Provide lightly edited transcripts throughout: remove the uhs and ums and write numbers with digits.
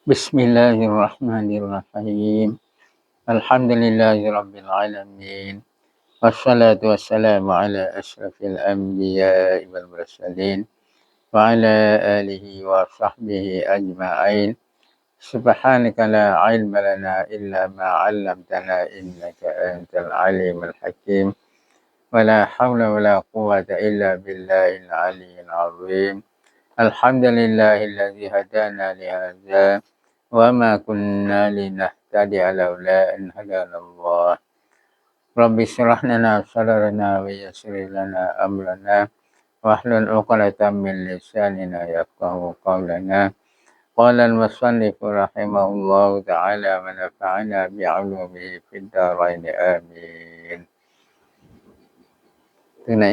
بسم الله الرحمن الرحيم الحمد لله رب العالمين والصلاة والسلام على أشرف الأنبياء والمرسلين وعلى آله وصحبه أجمعين سبحانك لا علم لنا إلا ما علمتنا إنك أنت العليم الحكيم ولا حول ولا قوة إلا بالله العلي العظيم الحمد لله الذي هدانا لهذا وما كنا لنهتدي لولا أن هدانا الله رب اشرح لنا صدرنا ويسر لنا أمرنا واحلل عقدة من لساننا يفقهوا قولنا قال المصنف رحمه الله تعالى ونفعنا بعلومه في الدارين آمين ถึงไหน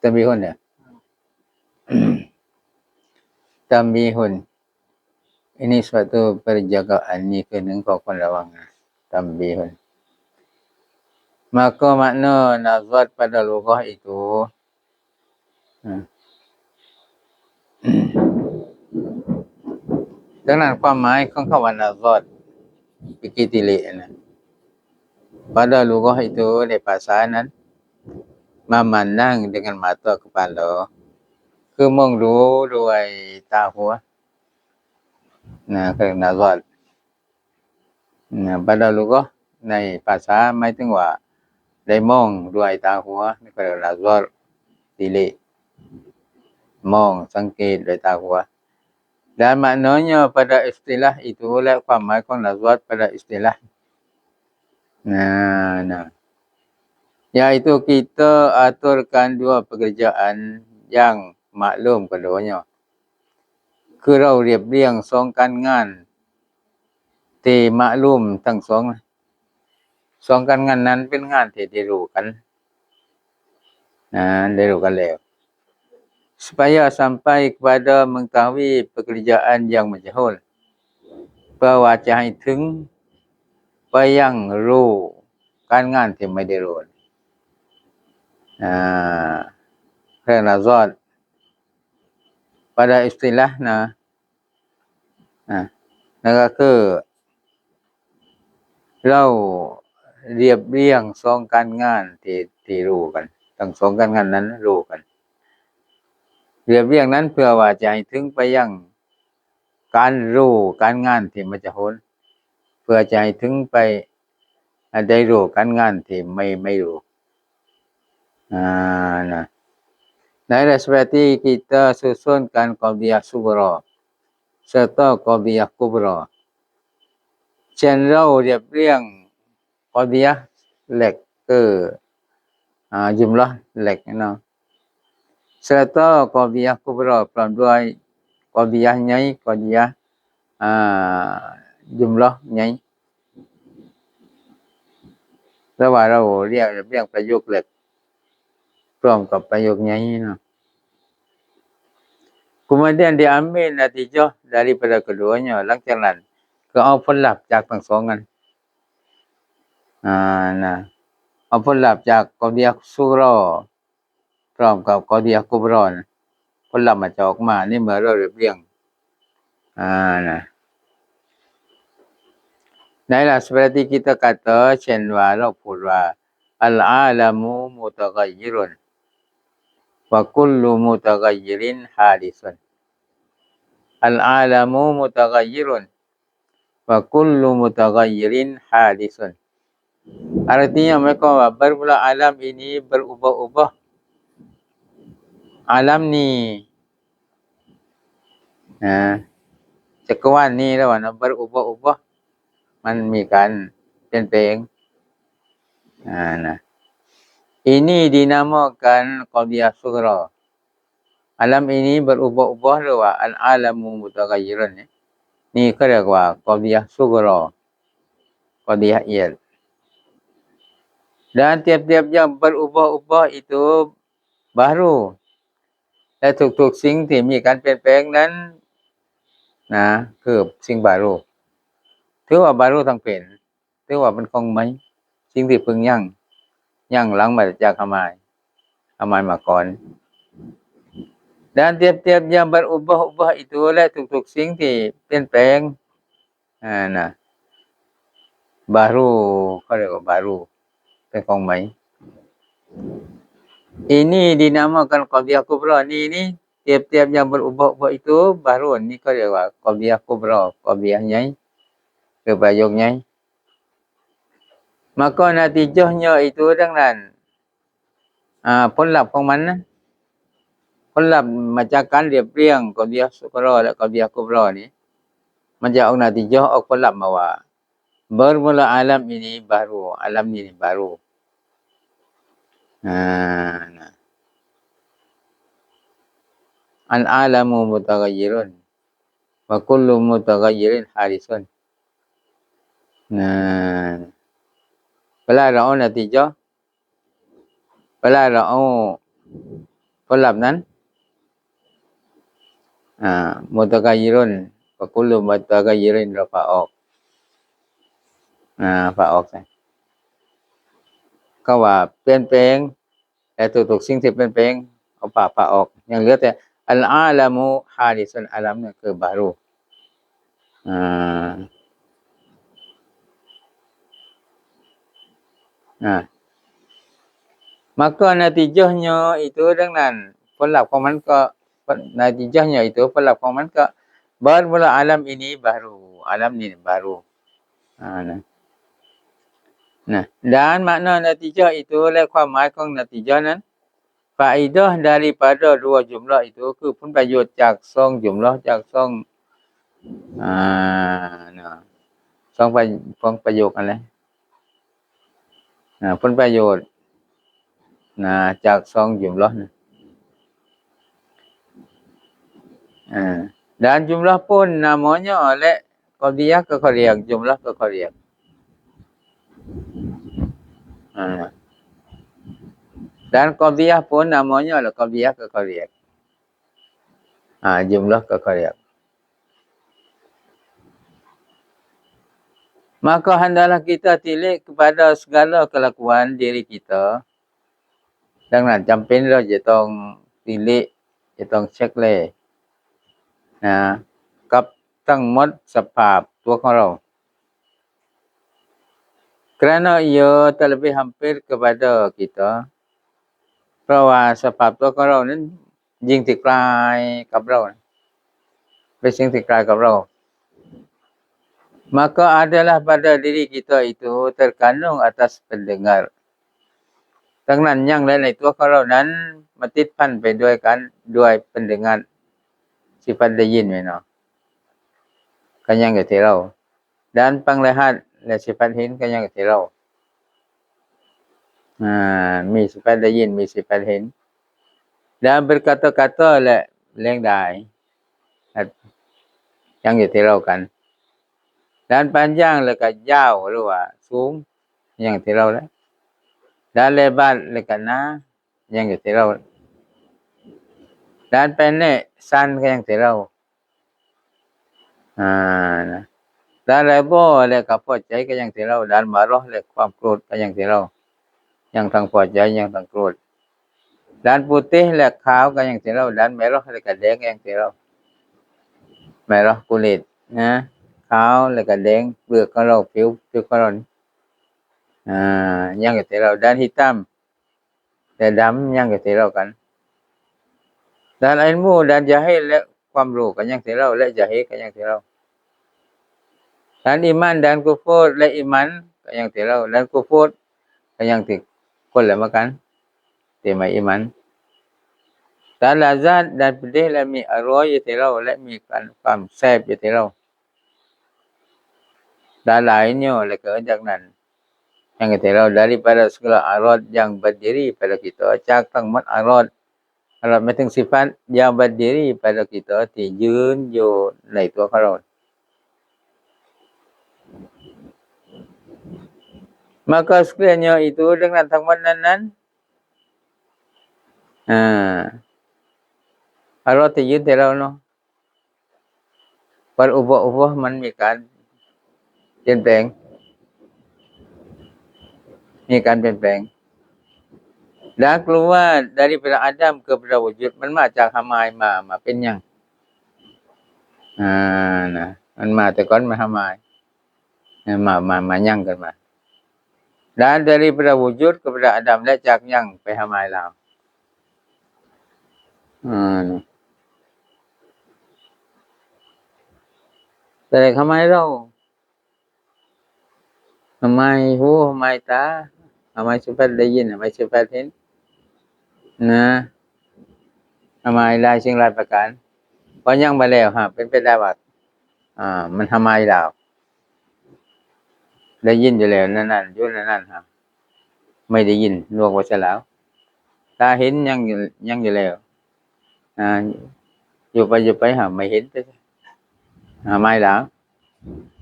tambihun ya tambihun ini suatu perjagaan ni kena kau lawang tambihun maka makna nazar pada lughah itu dengan ความหมายของคำว่า nazar fikir tilik pada lughah itu di bahasaนั้น memandang dengan mata kepala คือมองดูด้วยตาหัวคือ nazar pada lughah ในภาษาหมายถึงว่าได้มองด้วยตาหัวนี่ก็เรียก nazar ติลิมองสังเกตด้วยตาหัว dan maknanya pada istilah itu oleh ความหมายของ nazar pada istilah yaitu kita aturkan dua pekerjaan yang maklum keduanya คือเราเรียบเรียงสองการงานที่มาลุมทั้งสองการงานนั้นเป็นงานที่ได้รู้กันได้รู้กันแล้ว supaya sampai kepada mengetahui pekerjaan yang majhul เพื่อว่าจะให้ถึงไปยังรู้การงานที่ไม่ได้รู้เรื่อง nazar pada istilahนั่นก็คือเราเรียบเรียงสองการงานที่รู้กันทั้งสองการงานนั้นรู้กันเรียบเรียงนั้นเพื่อว่าจะให้ถึงไปยังการรู้การงานที่มันจะพ้นเพื่อจะให้ถึงไปได้รู้การงานที่ไม่รู้Nah, seperti kita susunkan qadiyah sughra serta qadiyah kubra. เช่นเราเรียบเรียง qadiyah เล็กคือjumlah เล็กเนาะ serta qadiyah kubra พร้อมด้วย qadiyah ใหญ่ qadiyah jumlah ใหญ่แต่ว่าเราเรียงประโยคเล็กพร้อมกับประโยคใหญ่เนาะ kemudian diambil natijah daripada keduanya หลังจากนั้นก็เอาผลลัพธ์จากทั้งสองนั้นเอาผลลัพธ์จาก qadiyah sughra พร้อมกับ qadiyah kubra ผลลัพธ์มันจะออกมานี่เมื่อเราเรียบเรียงNah, seperti kita kata เช่นว่าเราพูดว่า al-alamu mutaghayyirun wa kullu mutaghayyirin hadisun al-alamu mutaghayyirun wa kullu mutaghayyirin hadisun artinya mereka bermula alam ini berubah-ubah alam ni จักรวาลนี้แล้วว่าberubah-ubah มันมีการเปลี่ยนแปลงini dinamakan qadiyah sughra alam ini berubah-ubah หรือว่า al-alamu mutaghayyirun นี่เขาเรียกว่า qadiyah sughra qadiyah iyal dan tiap-tiap yang berubah-ubah itu baru และทุกๆสิ่งที่มีการเปลี่ยนแปลงนั้นคือสิ่งบารุถือว่าบารุทั้งเป็นถือว่าเป็นของใหม่สิ่งที่เพิ่งยั่งหลังมาจากอามายมาก่อน Dan tiap-tiap yang berubah-ubah ituและทุกๆสิ่งที่เปลี่ยนแปลงนะbaru เขาเรียกว่า baru เป็นของใหม่ ini dinamakan qadhiyah kubra ni tiap-tiap yang berubah-ubah itu baru ni เขาเรียกว่า qadhiyah kubra qadhiyah ใหญ่คือประโยคใหญ่ maka natijahnya itu ดังนั้นผลลัพธ์ของมันนะผลลัพธ์มาจากการเรียบเรียงกอฎิยะซุกราและกอฎิยะกุบรานี่มันจะออกnatijahออกผลลัพธ์มาว่า bermula alam ini baru alam ini baru nah al alamu mutaghayyirun wa kullu mutaghayyirin hadisun nah เวลาเราเอาnatijah เวลาเราเอาผลลัพธ์นั้นmutaghayyirun wa kullu mutaghayyirin เราฝาออกฝาออกใช่ก็ว่าเปลี่ยนแปลงแต่ทุกๆสิ่งที่เปลี่ยนแปลงเอาฝาออกยังเหลือแต่อัลอาลัมุฮาดิซุนอาลัมเนี่ยคือบารูmaka natijahnya itu dengan ผลลัพธ์ของมันก็ natijahnya itu ผลลัพธ์ของมันก็ bermula alam ini baru alam ini baru nah dan makna natijah itu และความหมายของ natijah นั้น faedah daripada dua jumlah itu คือผลประโยชน์จาก2 jumlah จาก22ประโยคอะไรผลประโยชน์จาก2 jumlah dan jumlah pun namanya oleh qadhiyah keqadhiyah jumlah keqadhiyah dan qadhiyah pun namanya oleh qadhiyah keqadhiyah jumlah keqadhiyah maka hendaklah kita tilik kepada segala kelakuan diri kita ดังนั้นจำเป็นเราจะต้องติลิจะต้องเช็คเลยกับทั้งหมดสภาพตัวของเรา kerana ia terlebih hampir kepada kita เพราะว่าสภาพตัวของเรานั้นยิ่งที่ใกล้กับเราเป็นสิ่งที่ใกล้กับเรา maka adalah pada diri kita itu terkandung atas pendengar ดังนั้นยังและในตัวของเรานั้นมาติดพันไปด้วยกันด้วยpendengar สิฟันได้ยินไหมเนาะก็ยังอยู่ที่เรา dan penglihat และสิฟันเห็นก็ยังอยู่ที่เรามีสิฟันได้ยินมีสิฟันเห็น dan berkata-kata และแรงได้ยังอยู่ที่เรากัน dan panjang และก็ยาวหรือว่าสูงยังอยู่ที่เราแล้ว dan lebar และก็หนายังอยู่ที่เรา dan pendek สั้นก็ยังที่เรา dan reba และก็พอใจก็ยังที่เรา dan marah และความโกรธก็ยังที่เรายังทั้งพอใจยังทั้งโกรธ dan putih และขาวก็ยังที่เรา dan merah และก็แดงก็ยังที่เรา merah kulit ขาวและก็แดงเปลือกของเราผิวของเรายังที่เรา dan hitam และดำยังที่เรากัน dan ilmu dan jahil และความรู้ก็ยังที่เราและ jahil ก็ยังที่เรา dan iman dan kufur และ iman ก็ยังที่เรา dan kufur ก็ยังที่คนละเหมือนกันที่ไม่ iman dan lazat dan pedih และมีอร่อยอยู่ที่เราและมีความแซ่บอยู่ที่เรา dan lainnya และก็จากนั้นyangที่เรา daripada segala arad yang berdiri pada kita จากทั้งหมดอารอดหมายถึงสิฟัต yang berdiri pada kita ที่ยืนอยู่ในตัวของเรา maka sekiranya itu dengan ทั้งหมดนั้นอารอดที่ยืนที่เราเนาะberubah-ubah มันมีการเปลี่ยนแปลงมีการเปลี่ยนแปลง dan keluar daripada Adam kepada wujud มันมาจากหามายมาเป็นหยังนะมันมาแต่ก่อนมาหามายมาหยังกันมา dan daripada wujud kepada Adam และจากหยังไปหามายลาวแต่หามายเราหามายหูหามายตาหามายสัมผัสได้ยินหามายสัมผัสเห็นนะหามายหลายสิ่งหลายประการพอยังบ่แล้วเป็นไปได้ว่ามันหามายลาวได้ยินอยู่แล้วนั่นๆอยู่นั่นไม่ได้ยินลวกว่าซะแล้วตาเห็นยังอยู่แล้วอยู่ไปไม่เห็นไม่แล้ว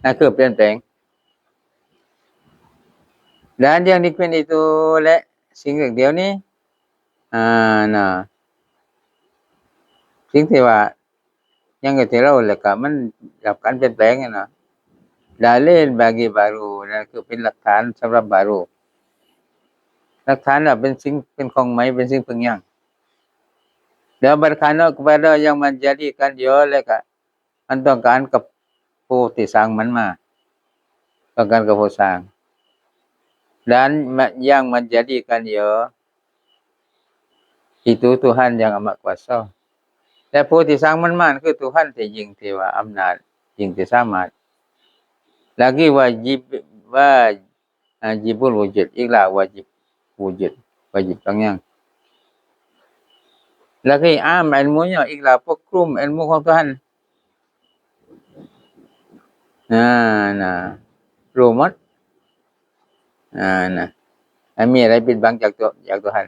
นั่นคือเปลี่ยนแปลง dan yang dikuen itu lek singเดียวนี้น่ะสิ่งที่ว่ายังก็ที่เราแล้วก็มันกับการเปลี่ยนแปลงน่ะ dalil bagi baru นั่นคือเป็นหลักฐานสำหรับบารุหลักฐานน่ะเป็นสิ่งเป็นของใหม่เป็นสิ่งพึงยัง dan berkana kepada yang menjadikan dia แล้วก็มันต้องการกับผู้ที่สร้างมันมาต้องการกับผู้สร้าง dan yang menjadikan dia itu Tuhan yang amat kuasa แต่ผู้ที่สร้างมันมาคือTuhanที่ยิ่งที่ว่าอำนาจยิ่งที่สามารถ lagi wajibul wujud อีกแล้ว wajib wujud บางอย่าง lagi am ilmunya อีกแล้วปกคลุม ilmu ของTuhan น่ะรู้หมดน่ะมีอะไรปิดบังจากTuhan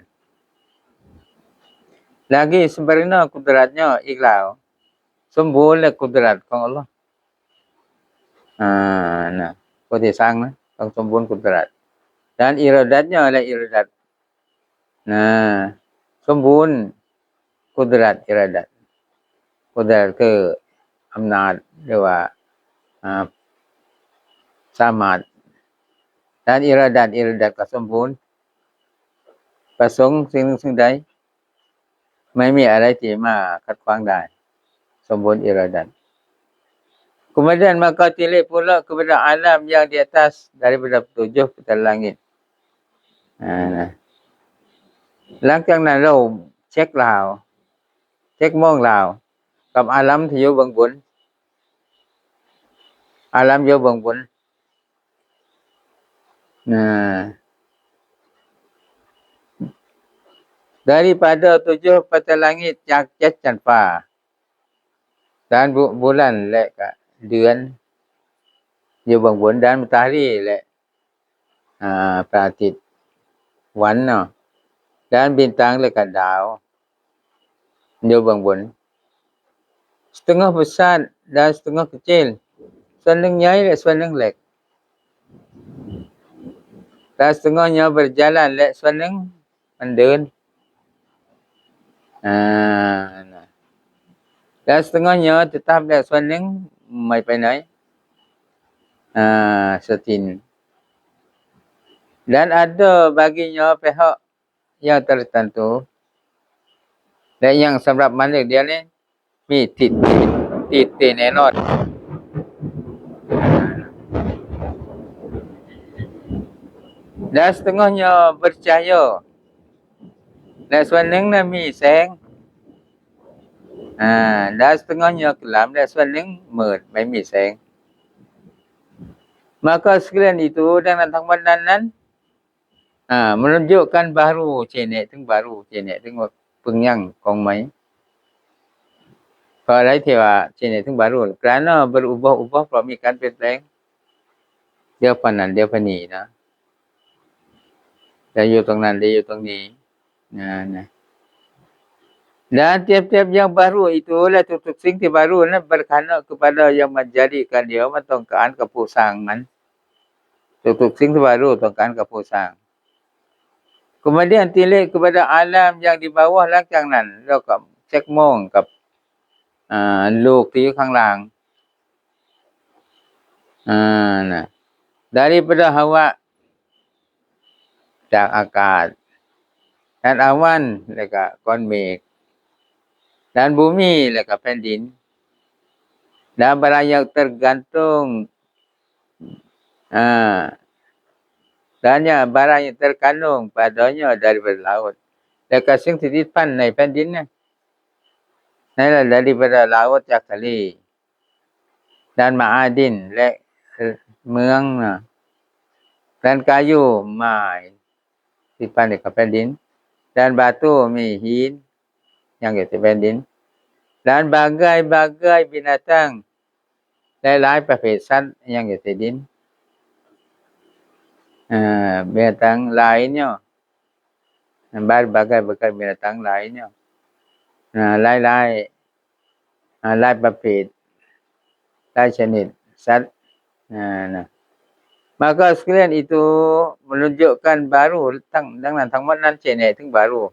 lagi sempurna kudratnya อีกแล้วสมบูรณ์และกุดรัตของอัลเลาะห์น่ะผู้ที่สร้างนะต้องสมบูรณ์กุดรัต dan iradatnya และiradat น่ะสมบูรณ์กุดรัตiradat กุดรัตคืออำนาจหรือว่าสามารถ dan iradat ก็สมบูรณ์ประสงค์สิ่งหนึ่งสิ่งใดไม่มีอะไรที่มาขัดขวางได้สมบูรณ์ iradat kemudian maka tilik pula kepada alam yang di atas daripada 7 petal langit หลังจากนั้นเราเช็คลาวเช็คมองลาวกับอาลัมที่อยู่เบื้องบนอาลัมอยู่เบื้องบนdaripada 7 petal langit จาก7ชั้นฟ้า dan bulan และก็เดือนอยู่เบื้องบน dan matahari และพระอาทิตย์วันเนาะ dan bintang และก็ดาวอยู่เบื้องบน setengah besar dan setengah kecil ส่วนหนึ่งใหญ่และส่วนหนึ่งเล็ก dan setengahnya berjalan และส่วนหนึ่งมันเดินdan setengahnya tetap และส่วนหนึ่งไม่ไปไหนsetin dan ada baginya pihak yang tertentu และยังสำหรับมันเดียวนี้มีติดแน่นอน dan setengahnya bercahaya และส่วนหนึ่งนั้นมีแสงdan setengahnya kelam และส่วนหนึ่งมืดไม่มีแสง maka sekalian itu denganทั้งหมดนั้นmenunjukkan baru ชี้แนะถึง baru ชี้แนะถึงว่าพึงยังของใหม่เพราะอะไรที่ว่าชี้แนะถึง baru kerana berubah-ubah เพราะมีการเปลี่ยนแปลงเดี๋ยวปานนั้นเดี๋ยวปานนี้นะเดี๋ยวอยู่ตรงนั้นเดี๋ยวอยู่ตรงนี้นะ dan tiap-tiap yang baru itu และทุกๆสิ่งที่ baru นั้น berkana kepada yang menjadikan dia มันต้องการกับผู้สร้างมันทุกๆสิ่งที่ baru ต้องการกับผู้สร้าง kemudian tilik kepada alam yang di bawah หลังจากนั้นแล้วก็เช็คมองกับโลกที่อยู่ข้างล่างนะ daripada hawa จากอากาศ dan awan แล้วก็ก้อนเมฆ dan bumi แล้วก็แผ่นดิน dan barang yang tergantung dannya barang yang terkandung padanya daripada laut แล้วก็สิ่งที่ติดพันในแผ่นดินนะนั่นแหละ daripada laut จากทะเล dan ma'adin และเมืองนะ dan kayu ไม้ติดพันกับแผ่นดิน dan batu มีหินyangอยู่ที่แผ่นดิน dan bagai-bagai binatang หลายๆประเภทสัตว์yangอยู่ที่ดินbinatang lainnya berbagai-bagai binatang lainnya หลายประเภทหลายชนิดสัตว์nah maka sekalian itu menunjukkan baru denganทั้งหมดนั้น ชี้แนะ ถึง baru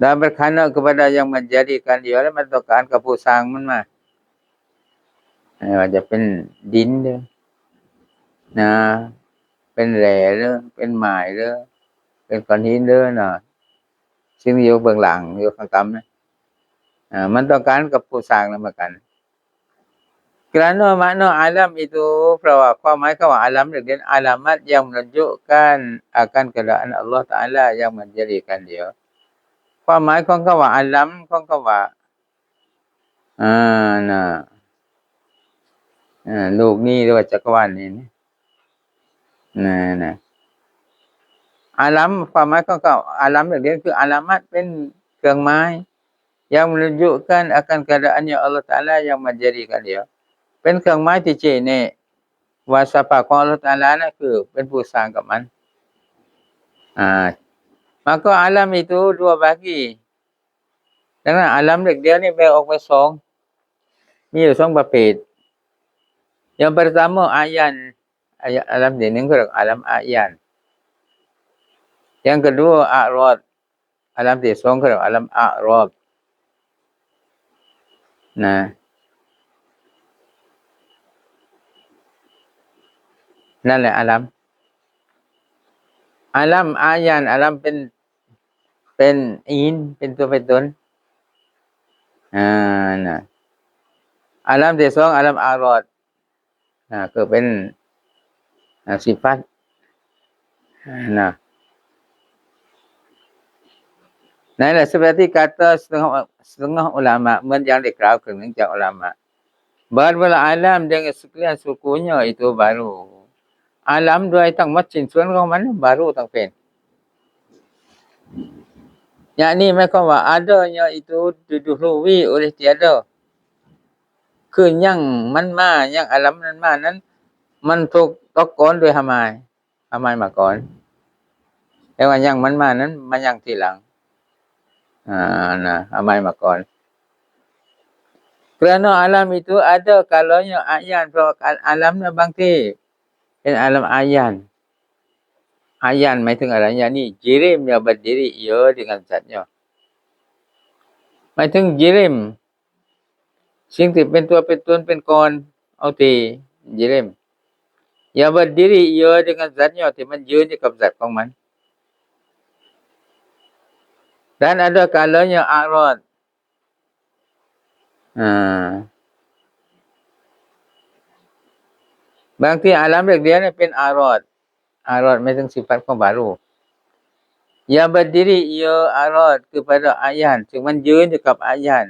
dan berkana kepada yang menjadikan dia และมันต้องการกับผู้สร้างมันมาว่าจะเป็นดินเด้อนะเป็นแร่เด้อเป็นไม้เด้อเป็นก้อนหินเด้อน่ะซึ่งอยู่เบื้องหลังอยู่ข้างต่ำนะมันต้องการกับผู้สร้างนั้นเหมือนกัน kerana makna alam itu เพราะว่าความหมายคำว่า alam เรียก alamat yang menunjukkan akan keadaan Allah Taala yang menjadikan dia ความหมายของคำว่า alam ของคำว่าโลกนี้หรือว่าจักรวาลนี้นะalam ความหมายของคำ alam เรียกคือ alamat เป็นเครื่องหมาย yang menunjukkan akan keadaannya Allah Taala yang menjadikan dia เป็นเครื่องหมายที่ชี้แนะว่าสภาพของอัลเลาะห์ตะอาลานั้นคือเป็นผู้สร้างกับมันmaka alam itu dua bagi ดังนั้น alam เล็กเดียวนี่แบ่งออกเป็น2มีอยู่2ประเภท yang pertama ayan alamที่1คือ alam ayan yang kedua a'rad alamที่2คือ alam a'rad นะนั่นแหละอาลัมอายันอาลัมเป็นอินเป็นตัวเป็นตนนะอาลัมที่2อาลัมอารอดคือเป็นsifat nah nah seperti kata setengah ulama เหมือนอย่างได้กล่าวครึ่งนึงจากอุลามะ bahwa alam dengan sekalian sukunya itu baru alam ด้วยทั้งหมดชิ้นส่วนของมัน baru ทั้งเป็น yakni หมายความว่า adanya itu didahului oleh tiada คือยังมันมายังอาลัมนั้นมานั้นมันถูกตกก่อนโดยหามายมาก่อนแต่ว่ายังมันมานั้นมายังทีหลังหามายมาก่อน kerana alam itu ada kalanya ayan เพราะ alam นั้นบางทีเป็น alam ayan ayan หมายถึงอะไรyakni jirimnya berdiri ia dengan zatnya หมายถึง jirim สิ่งที่เป็นตัวเป็นตนเป็นกรเอาที่ jirim ya berdiri ia dengan zatnya ที่มันยืนอยู่กับสัตว์ของมัน dan ada kalanya a'rad บางทีอาลัมเรียกเดียวนี่เป็นอารอดหมายถึงสิฟัตของบารูya berdiri ia arad kepada ayan ซึ่งมันยืนอยู่กับอายัน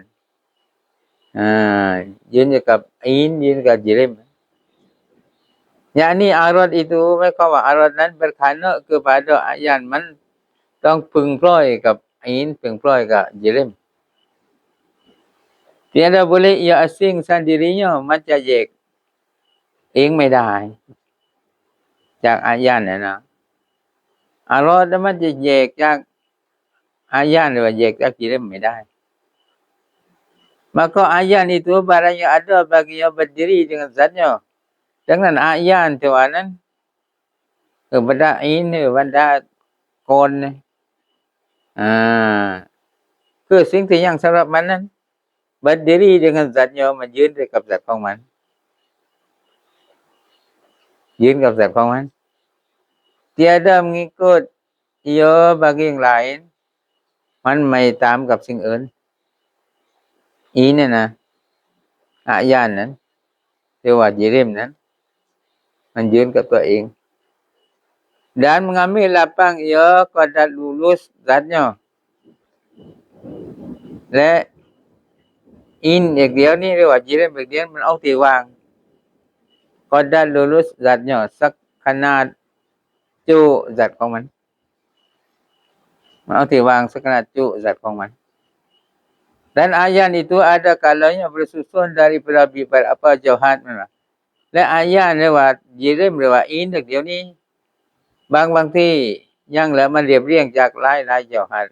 ยืนอยู่กับอินยืนกับjirim yakni arad itu หมายความว่าอารอดนั้น berkhana kepada ayan มันต้องพึงพร้อยกับอินพึงพร้อยกับ jirim tiada boleh ia asing sendirinya มันจะแยกเองไม่ได้จากอายันนะอารอดมันจะแยกจากอายันหรือว่าแยกจากjirimไม่ได้ maka ayan itu barang yang ada bagi yang berdiri dengan zatnya ดังนั้นอายันที่ว่านั้นบรรดาอินบรรดาคนคือสิ่งที่ยังสำหรับมันนั้น berdiri dengan zatnya มันยืนด้วยกับzatของมันยืนกับzatของมัน tiada mengikut ia bagi yang lainมันไม่ตามกับสิ่งอื่นอีเนี่ยนะอาญานั้นเรียกว่ายิริมนั้นมันยืนกับตัวเอง dan mengambil lapang ia qadat lulus zatnya และอินอีกเดียวนี่เรียกว่ายิริมอีกเดียวมันเอาที่วาง qadat lulus zatnya สักขนาดจุzatของมันเอาที่วางสักขนาดจุ zat ของมัน dan ayan itu ada kalanya bersusun daripada beberapa jauhat และอาญาเรียกว่ายิริมหรือว่าอินอีกเดียวนี้บางที่ยังแล้วมันเรียบเรียงจากหลายๆเจาหัด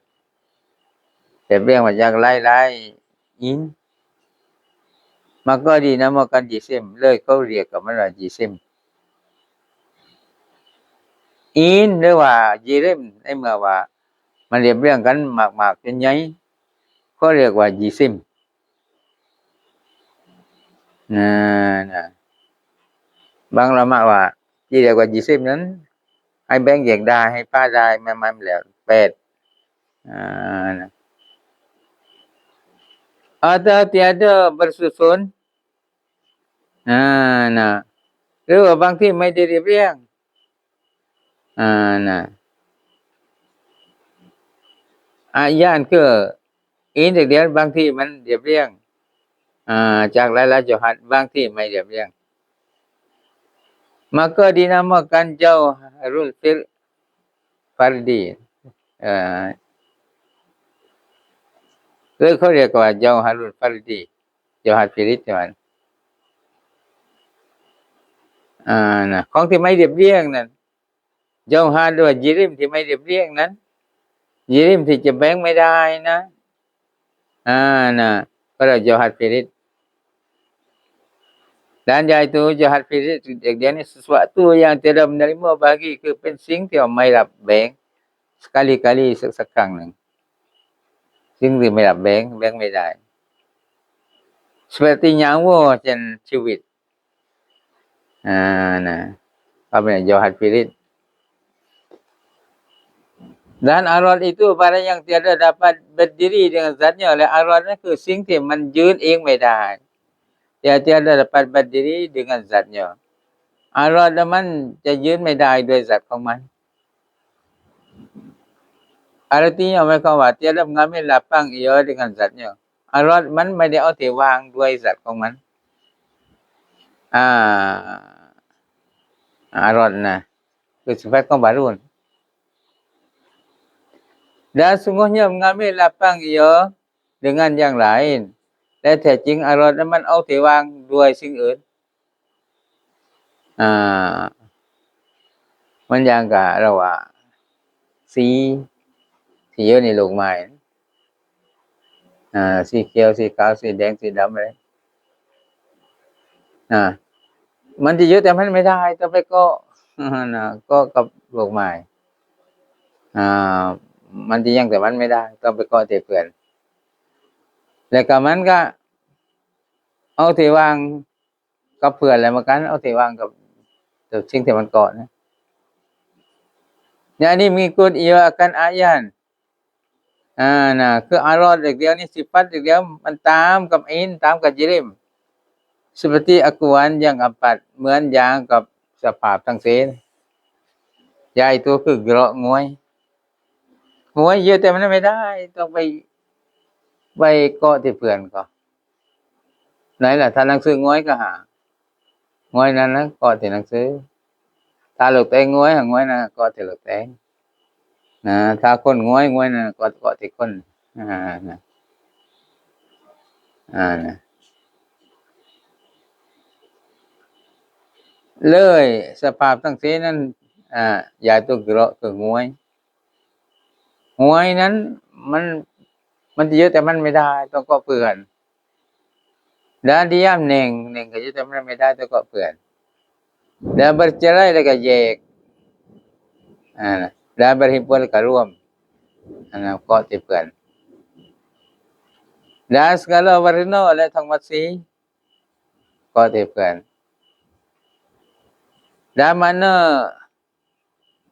เรียบเรียงมาจากหลายๆอินมันก็ดีนะมันกันจิซิมเลยเขาเรียกกับมันว่าจิซิมอินหรือว่ายิริมในเมื่อว่ามันเรียบเรียงกันมากๆจนใหญ่เขาเรียกว่าจิซิมนะบางละมาว่าที่เรียกว่าจิซิมนั้นให้แบ่งแยกได้ให้ป้าได้มันแล้ว8 atau tiada bersusun นะหรือว่าบางที่ไม่ได้เรียบเรียงนะอาญาคืออินเดียวบางที่มันเรียบเรียงจากหลายๆจหัดบางที่ไม่เรียบเรียง maka dinamakan jauharul fardi เลยเขาเรียกว่า jauharul fardi จหัดฟิริดมันนะของที่ไม่เรียบเรียงนั้นเจ้าหาด้วยยิริมที่ไม่เรียบเรียงนั้นยิริมที่จะแบ่งไม่ได้นะนะก็เรียกjahat firid dan yaitu jahat firid dia ni sesuatu yang tidak menerima bagi คือเป็นสิ่งที่ไม่รับแบ่ง sekali-kali สักครั้งนึงสิ่งที่ไม่รับแบ่งไม่ได้ seperti nyawa เช่นชีวิตนะก็เป็นjahat firid dan arad itu barang yang tiada dapat berdiri dengan zatnya oleh arad นั่นคือสิ่งที่มันยืนเองไม่ได้tiada dapat berdiri dengan zatnya arad มันจะยืนไม่ได้ด้วยzat ของมัน artinya หมายความว่า tiada mengambil lapang ia dengan zatnya arad มันไม่ได้เอาที่วางด้วย zat ของมันarad นะคือสภาพของบารุนdan sungguhnya mengambil lapang ia dengan yang lain และแท้จริงอารมณ์นั้นมันเอาที่วางด้วยสิ่งอื่นมันอย่างกับเราว่าสีที่อยู่ในโลกไม้สีเขียวสีขาวสีแดงสีดำอะไรมันจะเยอะแต่มันไม่ได้ต้องไปก็กับโลกไม้มันจะยังแต่มันไม่ได้ต้องไปก็เตเพื่อนแล้วก็มันก็เอาที่วางกับเพื่อนแล้วมากันเอาที่วางกับสิ่งที่มันเกาะนะอย่างนี้มีกุฎia akan ayan nah คืออารมณ์เดียวนี่sifatเดียวมันตามกับอินตามกับยิริม seperti akuan yang empat เหมือนอย่างกับสภาพทั้ง4ยายตัวคือเกราะงวยเยอะแต่มันไม่ได้ต้องไปเกาะที่เพื่อนก็ไหนล่ะถ้าหนังสืองวยก็หางวยนั้นนะเกาะที่หนังสือถ้าลูกแตงงวยนะเกาะที่ลูกแตงนะถ้าคนงวยนะเกาะที่คนนะเลยสภาพทั้ง4นั้นยายตัวเกราะคืองวยนั้นมันเยอะแต่มันไม่ได้ต้องเกาะเพื่อนdan diam nengก็เยอะแต่มันไม่ได้ต้องเกาะเพื่อนdan bercerai แล้วก็แยกdan berhimpun ก็ร่วมเกาะที่เพื่อน dan segala warna และทั้งหมดสีเกาะที่เพื่อนdan mana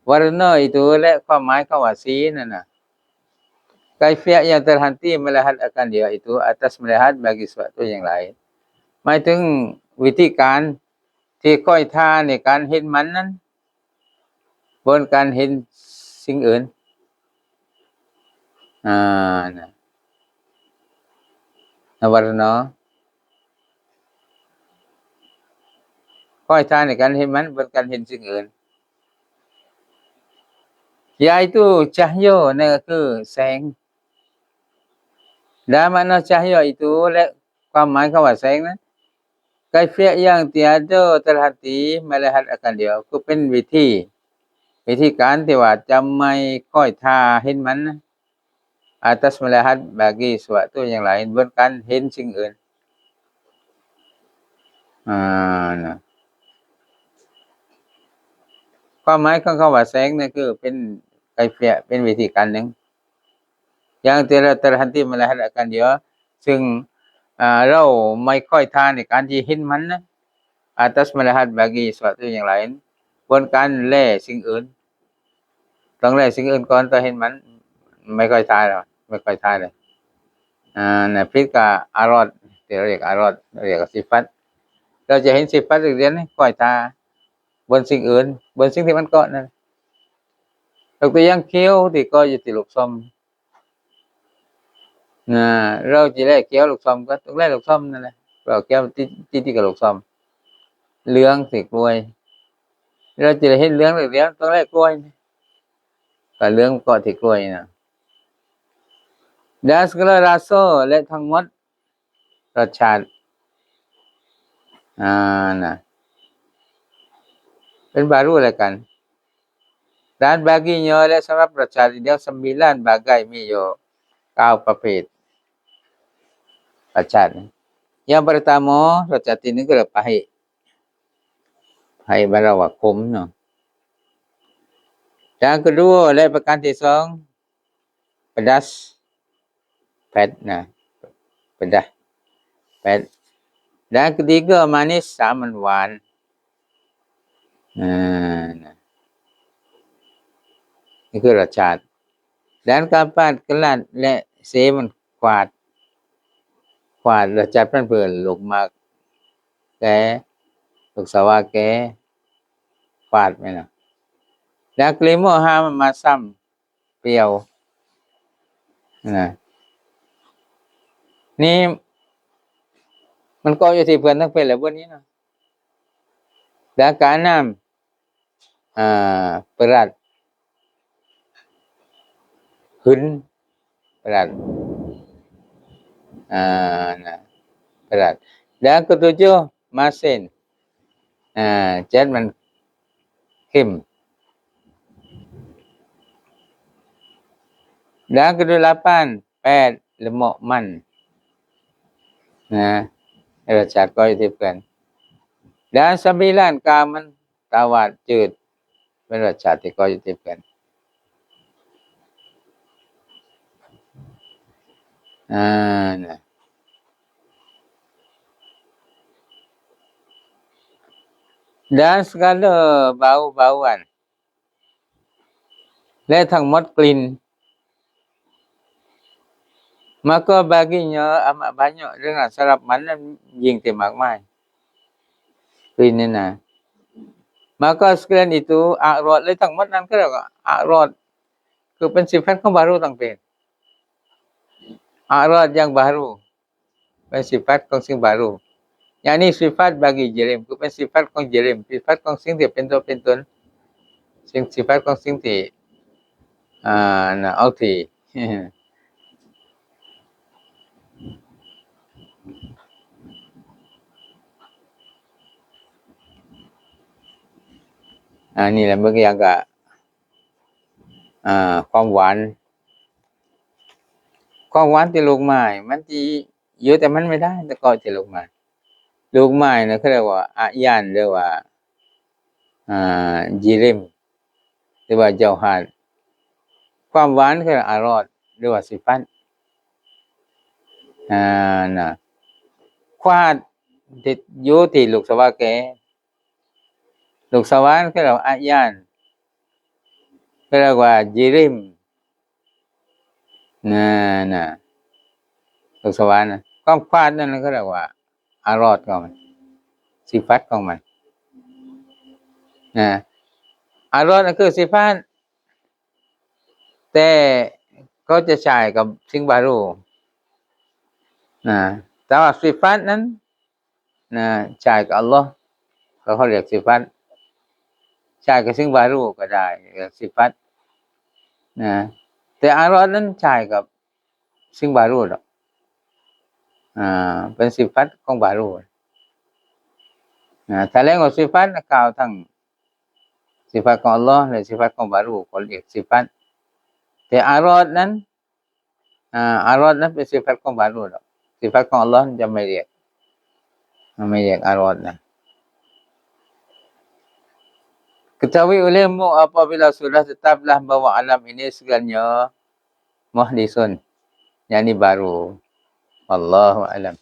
warna itu และความหมายคำว่าสีนั่นน่ะ Kaifiyah yang terhenti melihat akan dia itu atas melihat bagi suatu yang lain หมายถึงวิธีการที่ค่อยท่าในการเห็นมันนั้นบนการเห็นสิ่งอื่นนะwarna ค่อยท่าในการเห็นมันบนการเห็นสิ่งอื่น yaitu cahaya นั่นก็คือแสง dan makna cahaya itu และความหมายคำว่าแสงนั้น Kaifiyah yang tiada terhenti melihat akan dia คือเป็นวิธีการที่ว่าจะไม่ค่อยท่าเห็นมัน atas melihat bagi suatu yang lain บนการเห็นสิ่งอื่นนะความหมายของคำว่าแสงนั่นคือเป็น Kaifiyah เป็นวิธีการหนึ่ง yang tiada terhenti melihat akan dia ซึ่งเราไม่ค่อยท่าในการที่เห็นมันนะ atas melihat bagi suatu yang lain บนการแลสิ่งอื่นต้องแลสิ่งอื่นก่อนต้องเห็นมันไม่ค่อยท่าหรอกไม่ค่อยท่าเลยนะผิดกับอารอดที่เรียกอารอดเรียกสิฟัตเราจะเห็นสิฟัตเรียนค่อยท่าบนสิ่งอื่นบนสิ่งที่มันเกาะนั่นยกตัวอย่างเขียวที่เกาะอยู่ที่ลูกส้มเราจะแลเขียวลูกส้มก็ต้องแลลูกส้มนั่นแหละเราเขียวที่กับลูกส้มเหลืองสิกล้วยเราจะเห็นเหลืองเหลืองต้องแลกล้วยก็เหลืองเกาะที่กล้วยน่ะ dan segala rasa และทั้งหมดรสชาตินะเป็นบารุแล้วกัน dan baginya และสำหรับรสชาติเดียว9 bagai มีอยู่9ประเภทรสชาติ yang pertama รสชาติที่1คือ pahit บ้านเราว่าขมเนาะ yang kedua และประการที่2 pedas เผ็ดนะ pedas เผ็ด dan ketiga manis 3มันหวานนี่คือรสชาติ dan keempat กลัดและเสมันขวาดรสชาติมันเพิ่นลูกหมากแก่ลูกสวาแก่ขวาดแม่นน่ะ dan kelima 5มันมาซ้ำเปรี้ยวนะนี่มันก็อยู่ที่เพิ่นทั้งเป็นแล้วบ่นี้เนาะ dan keenam berat หึน berat nah berat dan ketujuh masin jet มันเข้ม dan kedelapan 8 lemuk man นะรสชาติก็อยู่ที่เพิ่น dan 9 กามันตาวาดจืดเป็นรสชาติที่ก็อยู่ที่เพิ่นนะ dan segala bau-bauan และทั้งหมดกลิ่น maka baginya amat banyak dengan สำหรับมันนั้นยิ่งที่มากมายกลิ่นนี่นะ maka sekalian itu a'rad และทั้งหมดนั้นก็เรียกว่า a'rad คือเป็นสิฟัตของบารุต่างเป็น a'rad yang baru เป็นสิฟัตของสิ่งบารุyakni sifat bagi jirim คือเป็นสิฟัตของจิริมสิฟัตของสิ่งที่เป็นตัวเป็นตนสิ่งสิฟัตของสิ่งที่น่ะเอาที่นี่แหละเมื่อกี้ก็ความหวานที่ลูกไม้มันสิอยู่แต่มันไม่ได้แต่ก็ที่ลูกไม้น่ะเขาเรียกว่าอะยานหรือว่าจิริมหรือว่าเจ้าหาดความหวานคืออารอดหรือว่าสิฟัตน่ะควาดที่อยู่ที่ลูกสวาแกลูกสวานคือเราอะยาน เขาเรียกว่ายิริมน่ะสุขสวรรค์นะความควาดนั่นเขาเรียกว่าอารอดของมันสิฟัตของมันอารอดนั่นคือสิฟัตแต่เขาจะใช้กับสิ่งบารูแต่ว่าสิฟัตนั้นใช้กับอัลเลาะห์ก็เขาเรียกสิฟัตใช้กับสิ่งบารูก็ได้เรียกสิฟัตแต่อารอดนั้นใช้กับสิ่งบารูดอกเป็นสิฟัตของบารูถ้าเรียกว่าสิฟัตกล่าวทั้งสิฟัตของอัลเลาะห์และสิฟัตของบารูก็เรียกสิฟัตแต่อารอดนั้นเป็นสิฟัตของบารูดอกสิฟัตของอัลเลาะห์จะไม่เรียกอารอดนะ Ketahui olehmu apabila sudah tetaplah bahawa alam ini segalanya muhdisun, yakni baru. Wallahu a'lam.